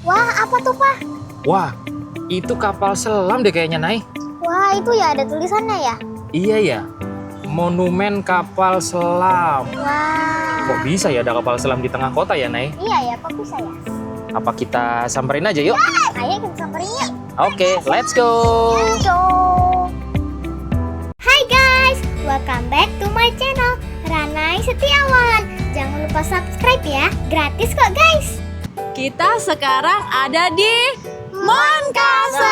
Wah, apa tuh, Pak? Wah, itu kapal selam deh kayaknya, Nay. Wah, itu ya ada tulisannya ya? Iya ya, monumen kapal selam. Wah. Kok bisa ya ada kapal selam di tengah kota ya, Nay? Iya ya, kok bisa ya? Apa kita samperin aja yuk? Ayo kita samperin yuk. Oke, let's go. Let's go. Hai guys, welcome back to my channel Ranai Setiawan. Jangan lupa subscribe ya, gratis kok guys. Kita sekarang ada di Moncastle.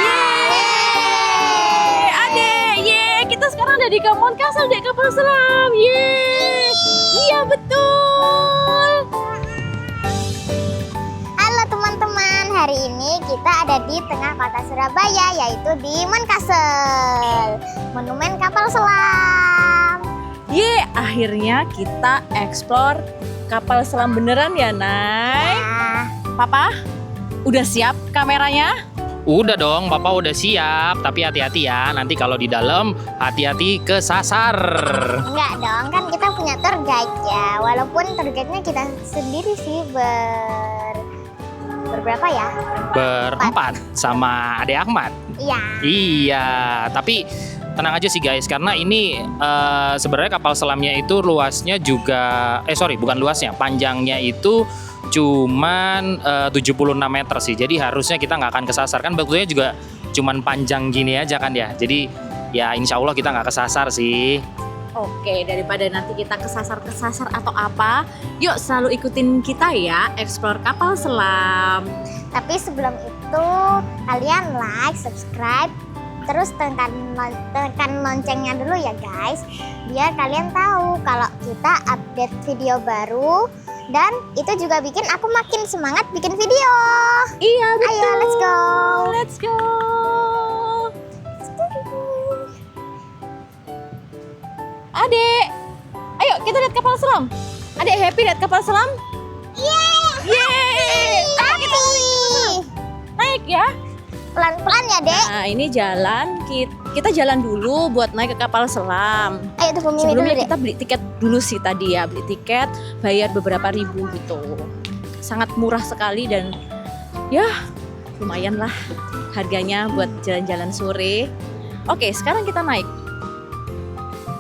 Yeay! Adek, yeay! Kita sekarang ada di Moncastle, di kapal selam. Yeay! Iya betul. Halo teman-teman, hari ini kita ada di tengah kota Surabaya, yaitu di Moncastle, monumen kapal selam. Yeay! Akhirnya kita explore kapal selam beneran ya, Nay. Nah, Papa, udah siap kameranya? Udah dong, Papa udah siap. Tapi hati-hati ya, nanti kalau di dalam hati-hati kesasar. enggak dong, kan kita punya tour guide ya. Walaupun tour guide-nya kita sendiri sih berberapa ya? Berempat sama Ade Ahmad. Iya. Iya, tapi tenang aja sih guys, karena ini sebenarnya kapal selamnya itu luasnya juga, bukan luasnya, panjangnya itu cuman 76 meter sih. Jadi harusnya kita nggak akan kesasar, kan betulnya juga cuman panjang gini aja kan ya. Jadi ya insya Allah kita nggak kesasar sih. Oke, daripada nanti kita kesasar atau apa, yuk selalu ikutin kita ya, explore kapal selam. Tapi sebelum itu kalian like, subscribe, terus tekan loncengnya dulu ya guys, biar kalian tahu kalau kita update video baru, dan itu juga bikin aku makin semangat bikin video. Iya betul. Ayo let's go. Let's go. Adek, ayo kita lihat kapal selam. Adek happy lihat kapal selam? Yeay! Ayo kita naik ya. Pelan-pelan ya dek. Nah ini jalan, kita jalan dulu buat naik ke kapal selam. Ayo tuh Mimi dulu Sebelumnya dek. kita beli tiket dulu sih tadi ya, beli tiket bayar beberapa ribu gitu. Sangat murah sekali dan ya lumayan lah harganya buat jalan-jalan sore. Oke, sekarang kita naik.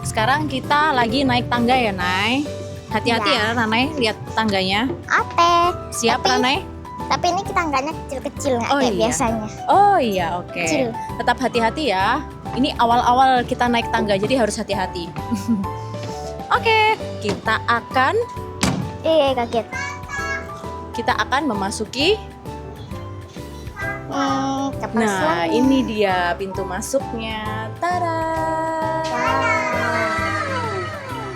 Sekarang kita lagi naik tangga ya, Nay. Hati-hati Ya. ya, Ranai, lihat tangganya. Oke. Siap, Tapi- Ranai? Tapi ini kita tangganya kecil-kecil nggak Oh, kayak iya. biasanya. Oh iya, oke. Kecil. Tetap hati-hati ya. Ini awal-awal kita naik tangga, jadi harus hati-hati. Oke, kita akan Kaget. memasuki. Kapal Nah, selam. ini dia pintu masuknya. Tada!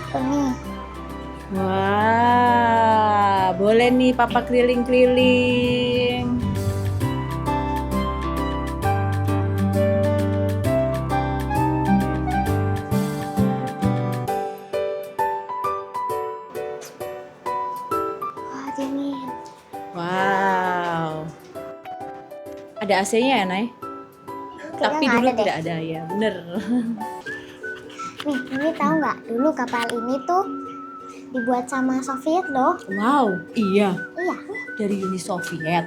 Tuh nih. Wah, boleh nih Papa keliling-keliling. Wah, dingin. Wow. Ada AC-nya ya, Nay? Tapi nggak dulu ada deh. tidak ada ya, bener. Nih, ini tahu nggak? Dulu kapal ini tuh dibuat sama Soviet loh. Wow, iya. Iya. Dari Uni Soviet.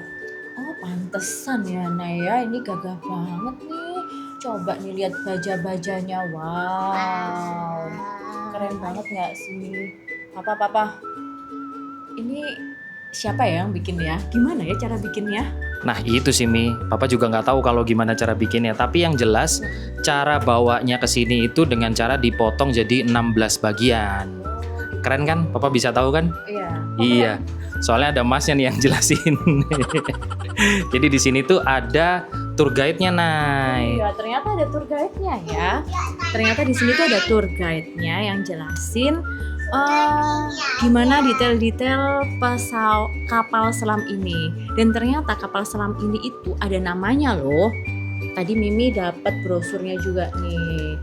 Oh, pantesan ya, Naya. Ini gagah banget nih. Coba nih lihat baja-bajanya. Wow. Keren banget nggak sih? Papa. Ini siapa ya yang bikin ya? Gimana ya cara bikinnya? Nah itu sih Mi, Papa juga nggak tahu kalau gimana cara bikinnya. Tapi yang jelas cara bawanya ke sini itu dengan cara dipotong jadi 16 bagian. Keren kan? Papa bisa tahu kan? Iya. Iya. Soalnya ada Masnya nih yang jelasin. Jadi di sini tuh ada tour guide-nya, Nay. Iya, ternyata ada tour guide-nya ya. Ternyata di sini tuh ada tour guide-nya yang jelasin gimana detail-detail kapal selam ini. Dan ternyata kapal selam ini itu ada namanya loh. Tadi Mimi dapat brosurnya juga nih.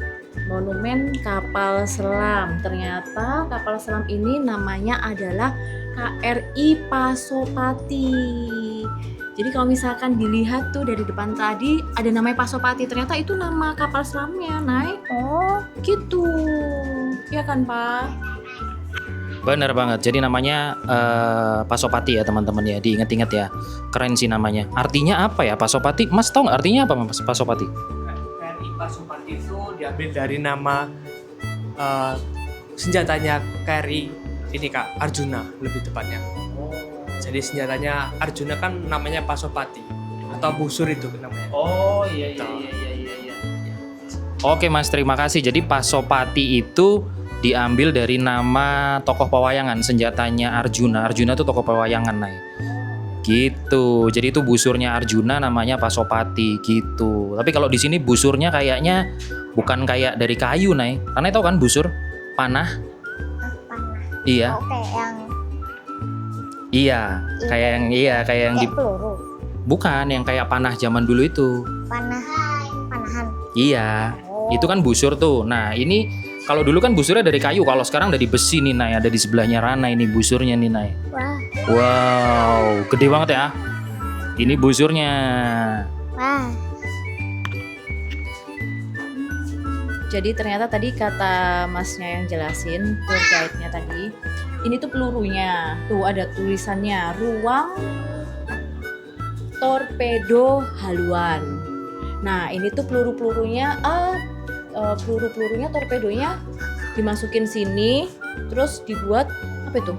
Monumen kapal selam. Ternyata kapal selam ini namanya adalah KRI Pasopati. Jadi kalau misalkan dilihat tuh dari depan tadi ada namanya Pasopati, ternyata itu nama kapal selamnya, Nay. Oh, Gitu. Ya kan, Pak? Bener banget. Jadi namanya Pasopati ya teman-teman ya. Diingat-ingat ya. Keren sih namanya. Artinya apa ya Pasopati? Mas tahu nggak artinya apa Mas Pasopati? KRI Pasopati itu diambil dari nama senjatanya KRI ini Kak, Arjuna lebih tepatnya. Jadi senjatanya Arjuna kan namanya Pasopati atau busur itu namanya. Oh iya. Oke Mas, terima kasih. Jadi Pasopati itu diambil dari nama tokoh pewayangan, senjatanya Arjuna. Arjuna itu tokoh pewayangan, Nay. Gitu. Jadi itu busurnya Arjuna namanya Pasopati gitu. Tapi kalau di sini busurnya kayaknya bukan kayak dari kayu, Nay. Karena tahu kan busur panah? Panah. Iya. Oke, yang Iya, kayak yang di kayak peluru. bukan yang kayak panah zaman dulu itu. Panahan. Iya. Oh. Itu kan busur tuh. Nah, ini kalau dulu kan busurnya dari kayu, kalau sekarang dari besi nih, Nay. Ada di sebelahnya Rana ini busurnya nih, Nay. Wah. Wow, gede banget ya. Ini busurnya. Wah. Jadi ternyata tadi kata masnya yang jelasin, tour guide-nya tadi, ini tuh pelurunya. Tuh ada tulisannya, ruang torpedo haluan. Nah ini tuh peluru-pelurunya, peluru-pelurunya, torpedonya dimasukin sini, terus dibuat apa itu?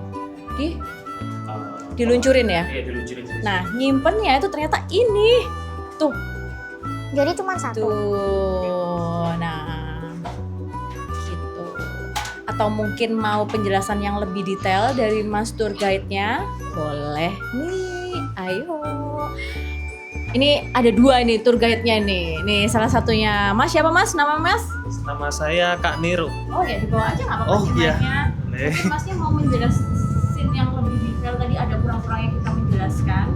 Diluncurin ya. Iya, diluncurin. Nah nyimpennya itu ternyata ini. Tuh, Jadi cuma satu. tuh. Nah, gitu. Atau mungkin mau penjelasan yang lebih detail dari Mas tour guide-nya? Boleh nih, ayo. Ini ada dua nih tour guide-nya nih. Nih salah satunya Mas, siapa Mas? Nama Mas? Nama saya Kak Niro. Oh ya, dibawa aja nggak apa-apa Oh, sih iya. mic-nya. Boleh. Mungkin Masnya mau menjelasin yang lebih detail tadi, ada kurang-kurang yang kita menjelaskan.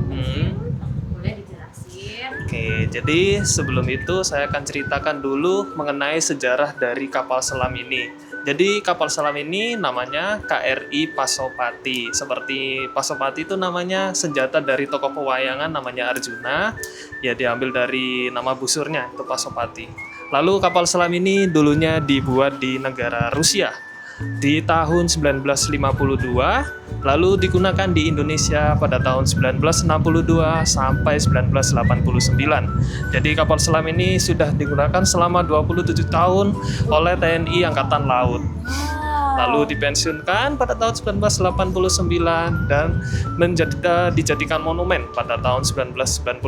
Boleh dijelasin. Oke, jadi sebelum itu saya akan ceritakan dulu mengenai sejarah dari kapal selam ini. Jadi kapal selam ini namanya KRI Pasopati. Seperti Pasopati itu namanya senjata dari tokoh pewayangan namanya Arjuna. Ya diambil dari nama busurnya itu Pasopati. Lalu kapal selam ini dulunya dibuat di negara Rusia di tahun 1952. Lalu digunakan di Indonesia pada tahun 1962 sampai 1989. Jadi kapal selam ini sudah digunakan selama 27 tahun oleh TNI Angkatan Laut. Lalu dipensiunkan pada tahun 1989 dan dijadikan monumen pada tahun 1996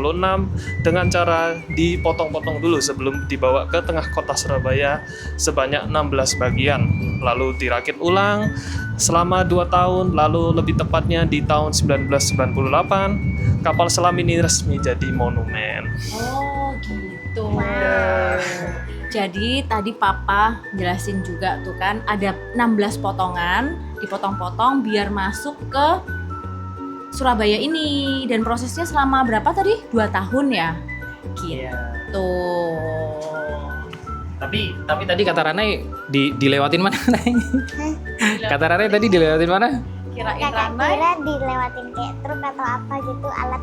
dengan cara dipotong-potong dulu sebelum dibawa ke tengah kota Surabaya sebanyak 16 bagian. Lalu dirakit ulang selama 2 tahun, lalu lebih tepatnya di tahun 1998 kapal selam ini resmi jadi monumen. Oh gitu. Wow. Jadi tadi Papa jelasin juga tuh kan ada 16 potongan, dipotong-potong biar masuk ke Surabaya ini. Dan prosesnya selama berapa tadi? 2 tahun ya? Gitu. Tapi tadi kata Ranai dilewatin mana, Nay? Kata Ranai tadi dilewatin mana? Kirain Kakak Ranai. kira dilewatin kayak truk atau apa gitu, alat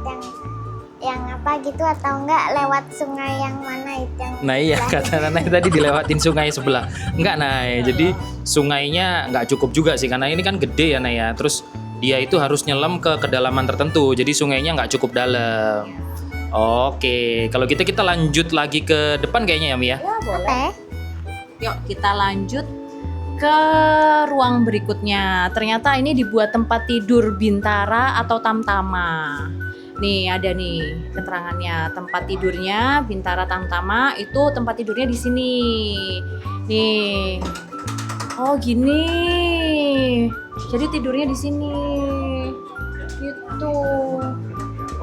yang apa gitu, atau enggak lewat sungai yang mana itu yang Nah iya, kata Ranai tadi dilewatin sungai sebelah. Enggak, Nay. Jadi sungainya nggak cukup juga sih, karena ini kan gede ya, Nay ya. Terus dia itu harus nyelam ke kedalaman tertentu. Jadi sungainya nggak cukup dalam. Oke, kalau gitu kita lanjut lagi ke depan kayaknya ya, Mi ya. Ya boleh. Oke. Yuk kita lanjut ke ruang berikutnya. Ternyata ini dibuat tempat tidur Bintara atau Tamtama. Nih ada nih keterangannya, tempat tidurnya Bintara Tamtama itu tempat tidurnya di sini. Nih. Oh gini. Jadi tidurnya di sini. Gitu.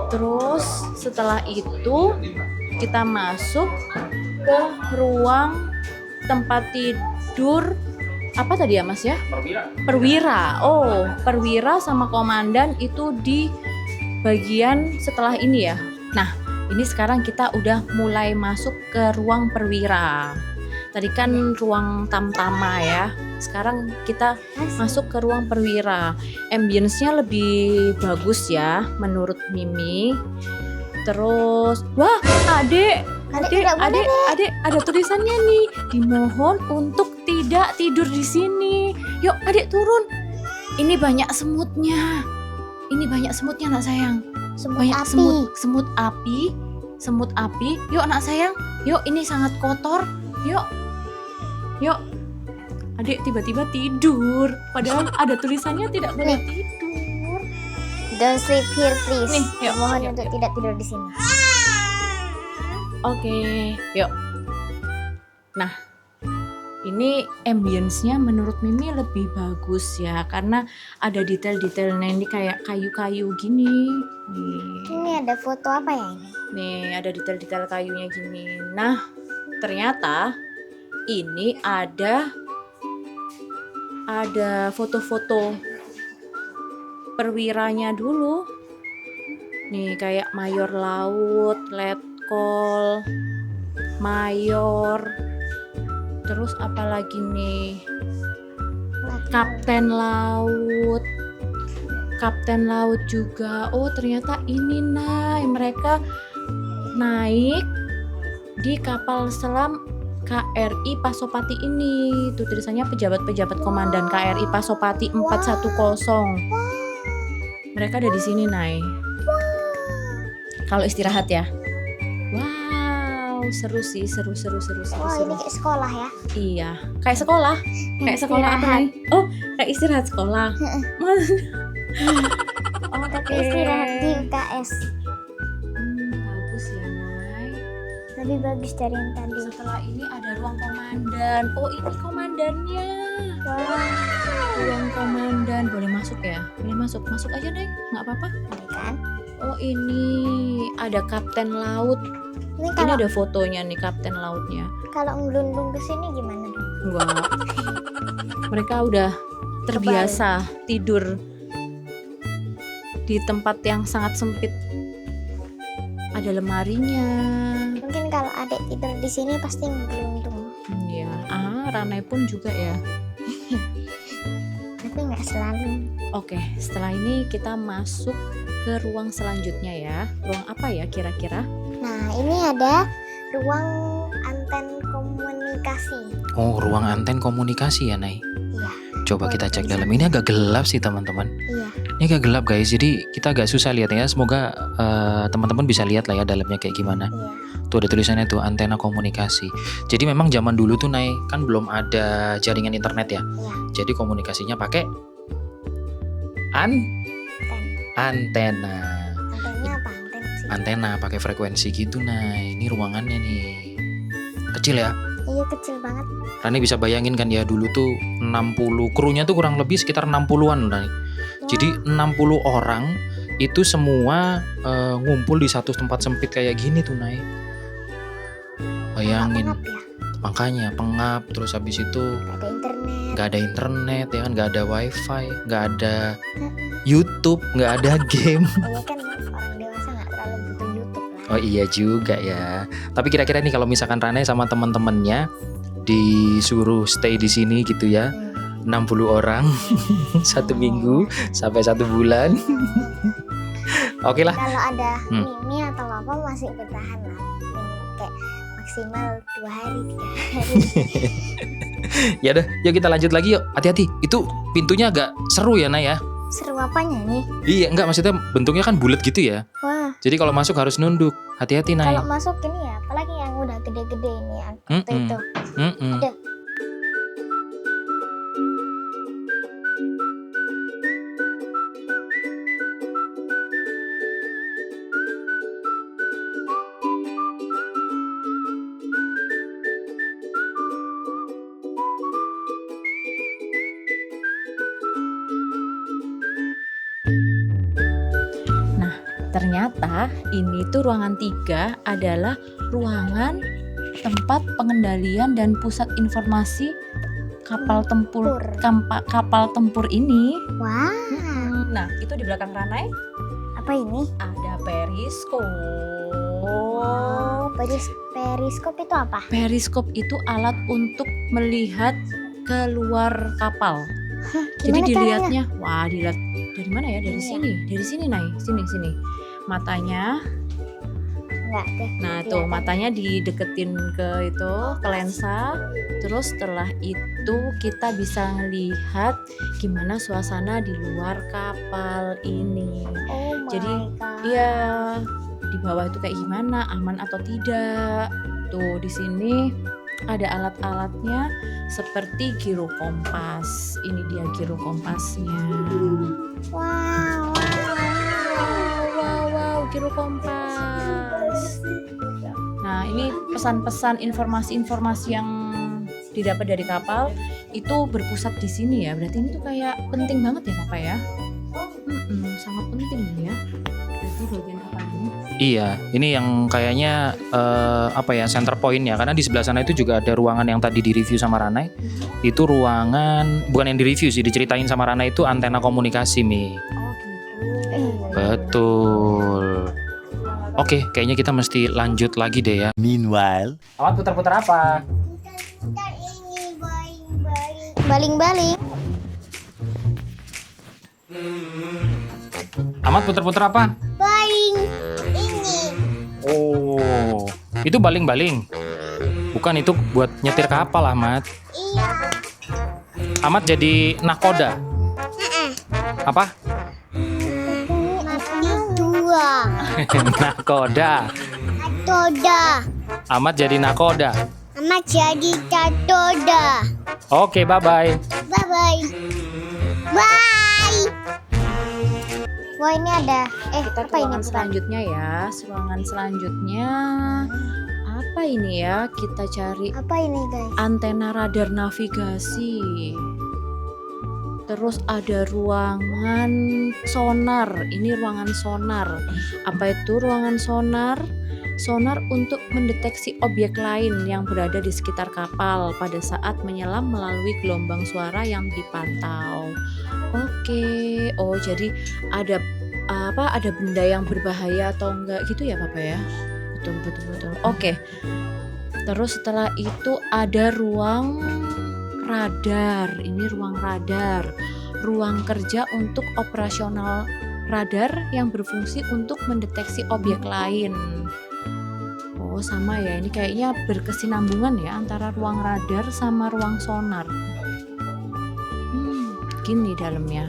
Terus setelah itu kita masuk ke ruang tempat tidur apa tadi ya Mas ya? Perwira. Oh, perwira sama komandan itu di bagian setelah ini ya. Nah, ini sekarang kita udah mulai masuk ke ruang perwira. Tadi kan ruang tamtama ya. Sekarang kita masuk ke ruang perwira. Ambience-nya lebih bagus ya menurut Mimi. Terus, wah, Adek tidak boleh, Adek, ada tulisannya nih. Dimohon untuk tidak tidur di sini. Yuk, Adek turun. Ini banyak semutnya. Ini banyak semutnya anak sayang. Semut Banyak api. semut api. Yuk anak sayang, yuk ini sangat kotor. Yuk. Adik tiba-tiba tidur. Padahal ada tulisannya tidak boleh tidur. Don't sleep here please. Nih, yuk. Mohon Yuk, untuk yuk. tidak tidur di sini. Oke, yuk. Nah, ini ambience-nya menurut Mimi lebih bagus ya, karena ada detail-detailnya ini kayak kayu-kayu gini. Nih. Ini ada foto apa ya ini? Nih, ada detail-detail kayunya gini. Nah, ternyata ini ada foto-foto perwiranya dulu. Nih, kayak mayor laut, letkol, mayor. Terus apa lagi nih? Kapten laut. Kapten laut juga. Oh, ternyata ini mereka naik di kapal selam KRI Pasopati ini. Tuh tulisannya pejabat-pejabat komandan KRI Pasopati 410. Mereka ada di sini, Nay. Kalau istirahat ya. Wow, seru sih, seru. Oh, ini kayak sekolah ya? Iya, kayak sekolah. Kayak sekolah apa Istirahat. nih? Oh, kayak istirahat sekolah. Oh, Tapi istirahat di UKS. Bagus ya, Nay. Lebih bagus dari yang tadi. Setelah ini ada ruang komandan. Oh, ini komandannya. Ruang komandan. Boleh masuk ya? Boleh masuk. Masuk aja, Nay. Nggak apa-apa. Ini kan? Oh, ini ada kapten laut. Ini Ini kalau ada fotonya nih kapten lautnya. kalau ngelundung ke sini gimana dong? Enggak. Mereka udah terbiasa tidur di tempat yang sangat sempit. Ada lemarinya. Mungkin kalau adik tidur di sini pasti ngelundung. Iya. Ranai pun juga ya. Tapi nggak selalu. Oke, setelah ini kita masuk ke ruang selanjutnya ya. Ruang apa ya kira-kira? Nah, ini ada ruang anten komunikasi. Oh, ruang anten komunikasi ya, Nay. Iya. Coba kita cek dalam. Ini agak gelap sih, teman-teman. Iya. Ini agak gelap, guys. Jadi kita agak susah lihatnya. Semoga teman-teman bisa lihat lah ya dalamnya kayak gimana. Iya. Tuh ada tulisannya tuh antena komunikasi. Jadi memang zaman dulu tuh, Nay, kan belum ada jaringan internet ya. Iya. Jadi komunikasinya pakai Anten. antena. Antennya apa? Anten sih. Antena pakai frekuensi gitu, Nay. Ini ruangannya nih. Kecil ya. Iya, kecil banget. Rani bisa bayangin kan ya, dulu tuh 60 krunya tuh kurang lebih sekitar 60-an, Nay. Jadi 60 orang itu semua ngumpul di satu tempat sempit kayak gini tuh, Nay. Bayangin. Pengap ya? Makanya pengap, terus habis itu Nggak ada internet. nggak ada internet ya kan, nggak ada wifi, nggak ada YouTube, nggak ada game. Iya kan, orang dewasa nggak terlalu butuh YouTube lah. Oh iya juga ya. Tapi kira-kira nih kalau misalkan Rane sama teman-temannya disuruh stay di sini gitu ya, 60 orang satu minggu sampai 1 bulan. Oke lah. Kalau ada Hmm. Mimi atau apa masih bertahan lah. Kayak maksimal 2 hari, 3 hari. Ya udah, yuk kita lanjut lagi yuk. Hati-hati. Itu pintunya agak seru ya, Nay ya. Seru apanya nih? Iya, enggak, maksudnya bentuknya kan bulat gitu ya. Wah, Jadi kalau masuk harus nunduk. Hati-hati, Nay. kalau masuk ini ya, apalagi yang udah gede-gede ini yang waktu Mm-mm. itu. Mm-mm. Ada. Ternyata ini tuh ruangan 3 adalah ruangan tempat pengendalian dan pusat informasi kapal tempur kapal tempur ini. Wah, Nah, itu di belakang Ranai apa ini? ada periskop. Oh, periskop itu apa? Periskop itu alat untuk melihat keluar kapal. Jadi Gimana dilihatnya, wah dilihat dari mana ya? Dari Iya. sini, Nay, sini. Matanya Enggak ada. Nah tuh Kelihatan. matanya dideketin ke lensa. Terus setelah itu kita bisa ngelihat gimana suasana di luar kapal ini. Oh my Jadi, God. Iya, di bawah itu kayak gimana, aman atau tidak. Tuh di sini ada alat-alatnya seperti giro kompas. Ini dia giro kompasnya. Wow, Wow, giro kompas. Nah, ini pesan-pesan informasi-informasi yang didapat dari kapal itu berpusat di sini ya. Berarti ini tuh kayak penting banget ya, Papa ya? Sangat penting ya. Berarti bagian apa ini? Iya, ini yang kayaknya center point ya, karena di sebelah sana itu juga ada ruangan yang tadi direview sama Ranai. Itu ruangan bukan yang direview sih, diceritain sama Ranai itu antena komunikasi Mi. Oh gitu. Betul. Oke, kayaknya kita mesti lanjut lagi deh ya. Meanwhile, Amat putar-putar apa? baling-baling. Amat putar-putar apa? Baling. Ini. Oh, itu baling-baling. Bukan, itu buat nyetir kapal, Ahmad. Iya. Amat jadi nakoda. Apa? Dua. Nakoda. Toda. Amat jadi nakoda. Amat jadi tatoda. Oke, bye-bye. Bye-bye. Bye. Wah, ini ada Kita apa ke ini? ruangan Bukan? selanjutnya ya. Ruangan selanjutnya apa ini ya? Kita cari Apa ini, guys? antena radar navigasi. Terus ada ruangan sonar. Ini ruangan sonar. Apa itu ruangan sonar? Sonar untuk mendeteksi objek lain yang berada di sekitar kapal pada saat menyelam melalui gelombang suara yang dipantau. Oke. Oh, jadi ada ada benda yang berbahaya atau enggak gitu ya, Papa ya? Betul. Oke. Terus setelah itu ada ruang radar. Ini ruang radar. Ruang kerja untuk operasional radar yang berfungsi untuk mendeteksi objek lain. Oh, sama ya. Ini kayaknya berkesinambungan ya antara ruang radar sama ruang sonar. Gini dalamnya.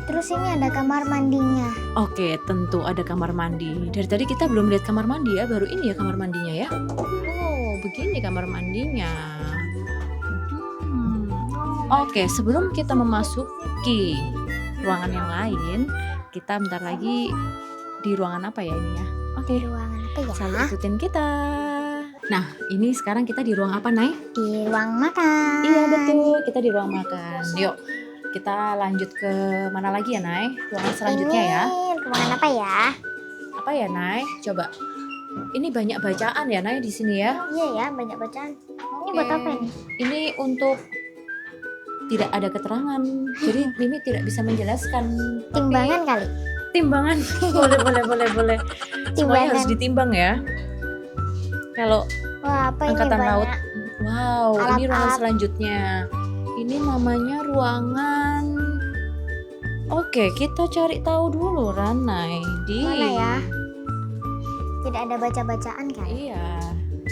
Terus ini ada kamar mandinya. Oke, tentu ada kamar mandi. Dari tadi kita belum lihat kamar mandi ya, baru ini ya kamar mandinya ya. Oh, begini kamar mandinya. Oke, sebelum kita memasuki ruangan yang lain, kita bentar lagi di ruangan apa ya ini ya? Oke, Ruangan apa ya? selalu ikutin kita. Nah, ini sekarang kita di ruang apa, Nay? Di ruang makan. Iya, betul. Kita di ruang makan. Yuk, kita lanjut ke mana lagi ya, Nay? Ruangan selanjutnya Ini ya. ruangan apa ya? Apa ya, Nay? Coba. Ini banyak bacaan ya, Nay, di sini ya. Iya ya, banyak bacaan. Ini Oke. buat apa ini? Ini untuk tidak ada keterangan. Jadi Mimi tidak bisa menjelaskan. Tapi- Timbangan kali. Timbangan. boleh. Semuanya Timbangan. harus ditimbang ya. Kalau Wah, apa angkatan ini laut. banyak? Wow, ini Alat-alat. ruangan selanjutnya. Ini namanya ruangan. Oke, kita cari tahu dulu, Ranai. Di Mana ya? Tidak ada baca-bacaan kan? Iya.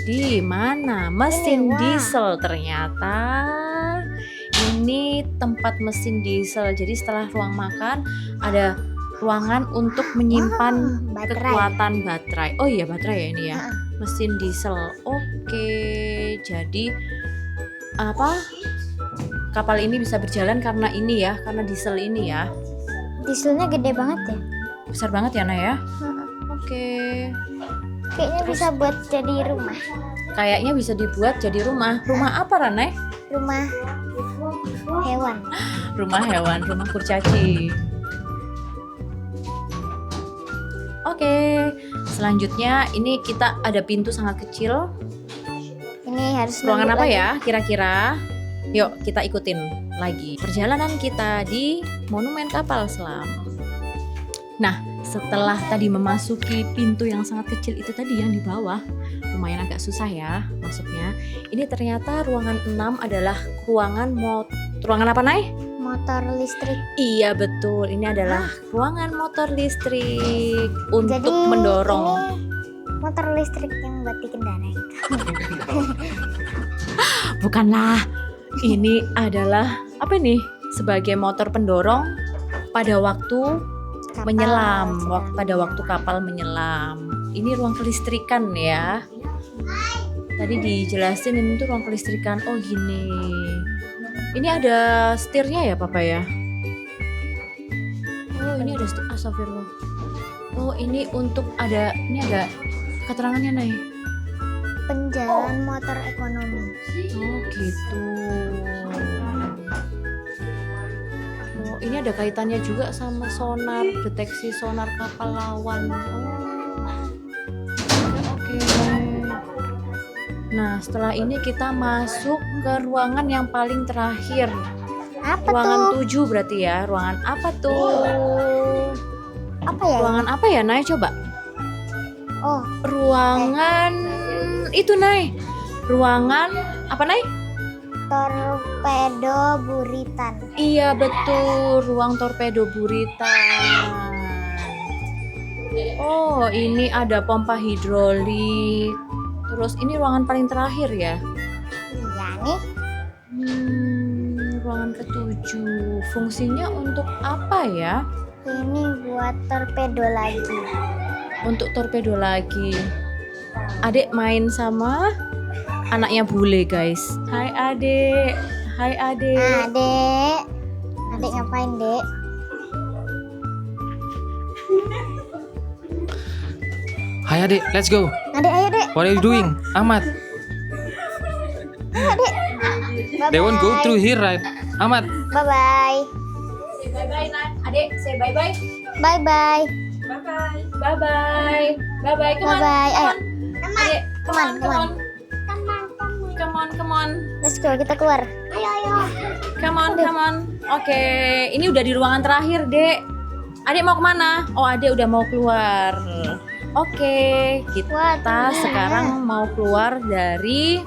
Di mana? Mesin Ini, wah. diesel ternyata. Ini tempat mesin diesel. Jadi setelah ruang makan ada ruangan untuk menyimpan Wah, baterai. kekuatan baterai. Oh iya, baterai ya ini ya. Heeh. Mesin diesel. Oke. Jadi apa? Kapal ini bisa berjalan karena ini ya, karena diesel ini ya. Dieselnya gede banget ya. Besar banget ya, Nay ya. Heeh. Oke. Kayaknya bisa buat jadi rumah. Kayaknya bisa dibuat jadi rumah. Rumah apa, Ranai? Rumah hewan. Rumah hewan, rumah kurcaci. Oke, selanjutnya ini kita ada pintu sangat kecil. Ini harus Ruangan nunggu apa lagi. ya kira-kira? Yuk kita ikutin lagi perjalanan kita di Monumen Kapal Selam. Nah, setelah tadi memasuki pintu yang sangat kecil itu tadi yang di bawah, lumayan agak susah ya masuknya. Ini ternyata ruangan 6 adalah ruangan apa, Nay? motor listrik. Iya betul, ini adalah ruangan motor listrik untuk Jadi mendorong. ini motor listrik yang buat dikendarai. Bukanlah, ini adalah apa nih? Sebagai motor pendorong pada waktu Kapal menyelam, sedang pada waktu kapal menyelam. Ini ruang kelistrikan ya. Tadi dijelasin ini tuh ruang kelistrikan. Oh gini. Ini ada setirnya ya Papa ya? Oh ini ada setir. Astagfirullah. Oh ini ini ada keterangannya Nay. Penjalan motor ekonomi. Oh gitu. Oh ini ada kaitannya juga sama sonar, deteksi sonar kapal lawan. Oh oke. Nah setelah ini kita masuk ke ruangan yang paling terakhir. Apa Ruangan tuh? 7 berarti ya. Ruangan apa tuh? Apa ya? Ruangan apa ya Nay coba? Oh, Ruangan itu Nay. Ruangan apa Nay? torpedo buritan. Iya betul, ruang torpedo buritan. Oh, ini ada pompa hidrolik. Terus ini ruangan paling terakhir ya. Iya nih. Ruangan ketujuh. Fungsinya untuk apa ya? Ini buat torpedo lagi. Untuk torpedo lagi. Adek main sama anaknya bule guys. Hai adek. Hai adek. Adek. Adek ngapain, Dek? Hai adik, let's go. Adek, ayo, Dek. What are you doing? Ahmad, Ayo, Dek. they won't go through here, right? Ahmad, Bye-bye. Say bye bye Nat. Adek, say bye bye. Bye-bye. Bye bye. Bye bye. Bye bye. Come on. Bye-bye. Ayo. Adek, come on, come on. Come on. Come on, come on. Let's go, kita keluar. Ayo, ayo. Come on, come on. Oke, ini udah di ruangan terakhir, Dek. Adek mau kemana? Oh, Adek udah mau keluar. Oke, kita sekarang mau keluar dari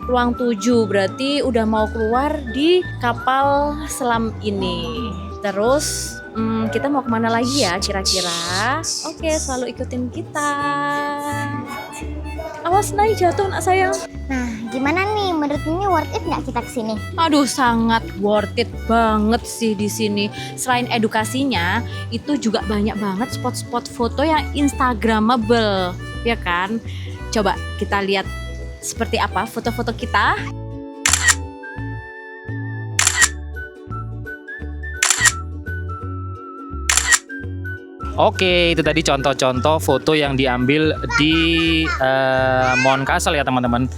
ruang 7. Berarti udah mau keluar di kapal selam ini. Terus kita mau kemana lagi ya kira-kira? Oke, selalu ikutin kita. Awas Nay, jatuh nak sayang. Nah, gimana nih? Menurut ini worth it nggak kita kesini? Aduh, sangat worth it banget sih di sini. Selain edukasinya, itu juga banyak banget spot-spot foto yang instagramable, ya kan? Coba kita lihat seperti apa foto-foto kita. oke, itu tadi contoh-contoh foto yang diambil di Mount Castle ya teman-teman.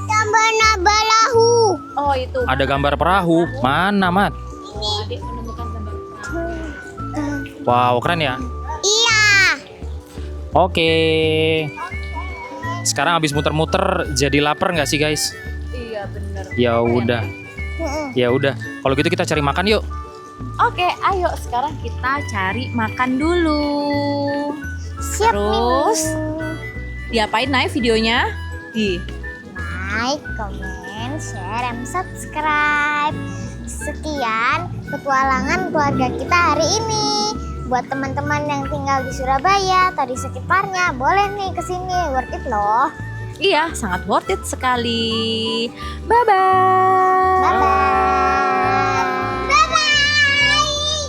Gambar nabalahu. Oh, itu. Ada gambar perahu. Mana, Mat? Adik menemukan gambar. Wow, keren ya. Iya. Oke. Sekarang habis muter-muter jadi lapar nggak sih guys? Iya, bener. Ya udah, ya udah. Kalau gitu kita cari makan yuk. Oke, ayo sekarang kita cari makan dulu. Siap Terus? nih. Diapain Nay videonya? Di Like, comment, share, and subscribe. Sekian petualangan keluarga kita hari ini. Buat teman-teman yang tinggal di Surabaya atau di sekitarnya, boleh nih kesini, worth it loh. Iya, sangat worth it sekali. Bye-bye. Bye-bye. Bye-bye.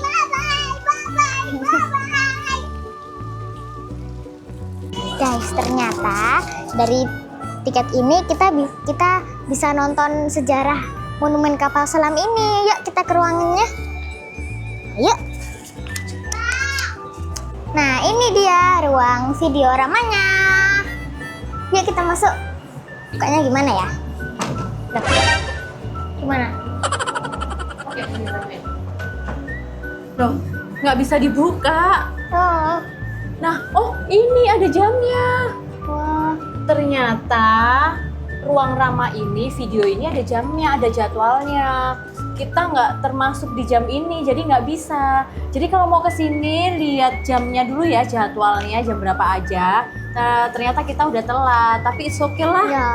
Bye-bye. Bye-bye. Bye-bye. Guys, ternyata dari tiket ini kita bisa nonton sejarah monumen kapal selam ini. Yuk kita ke ruangannya. Yuk. Nah, ini dia ruang videoramanya. Yuk kita masuk. Bukanya gimana ya? Gimana? Loh, nggak bisa dibuka. Oh, Nah, oh ini ada jamnya. wah. Ternyata ruang Rama ini, video ini ada jamnya, ada jadwalnya. Kita nggak termasuk di jam ini, jadi nggak bisa. Jadi kalau mau kesini lihat jamnya dulu ya, jadwalnya jam berapa aja. Nah, ternyata kita udah telat, tapi it's okay lah. Ya.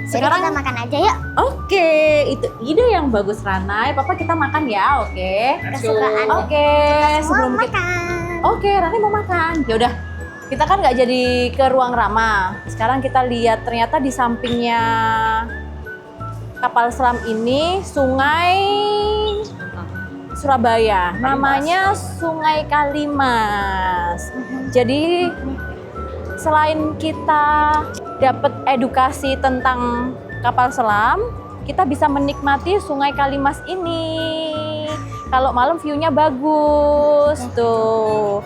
Sekarang kita makan aja yuk. Oke, itu ide yang bagus Ranai. Papa kita makan ya, oke? Kesukaan. Oke, sebelum Semua kita makan. Oke, Rani mau makan. Ya udah, kita kan nggak jadi ke ruang Rama. Sekarang kita lihat ternyata di sampingnya kapal selam ini Sungai Surabaya. Namanya Sungai Kalimas. Jadi selain kita dapat edukasi tentang kapal selam, kita bisa menikmati Sungai Kalimas ini. Kalau malam view-nya bagus tuh.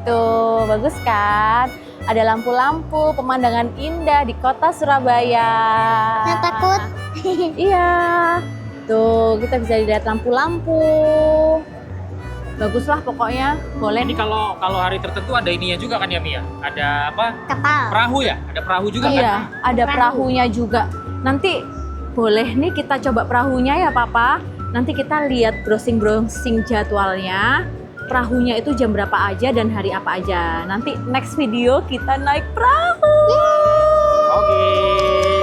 Tuh, bagus kan? Ada lampu-lampu, pemandangan indah di kota Surabaya. Nah, takut. Iya. Tuh, kita bisa lihat lampu-lampu. Baguslah pokoknya. Boleh. Ini kalau hari tertentu ada ininya juga kan ya Mia? Ada apa? Kapal. Perahu ya? Ada perahu juga kan? Iya, ada perahunya juga. Nanti boleh nih kita coba perahunya ya Papa. Nanti kita lihat browsing-browsing jadwalnya. Perahunya itu jam berapa aja dan hari apa aja. Nanti next video kita naik perahu. Oke,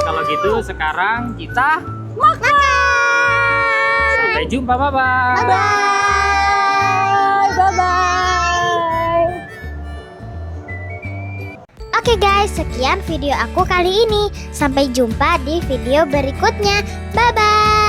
kalau gitu sekarang kita Makan. sampai jumpa, bye-bye. Bye. Bye-bye. Oke guys, sekian video aku kali ini. Sampai jumpa di video berikutnya. Bye bye.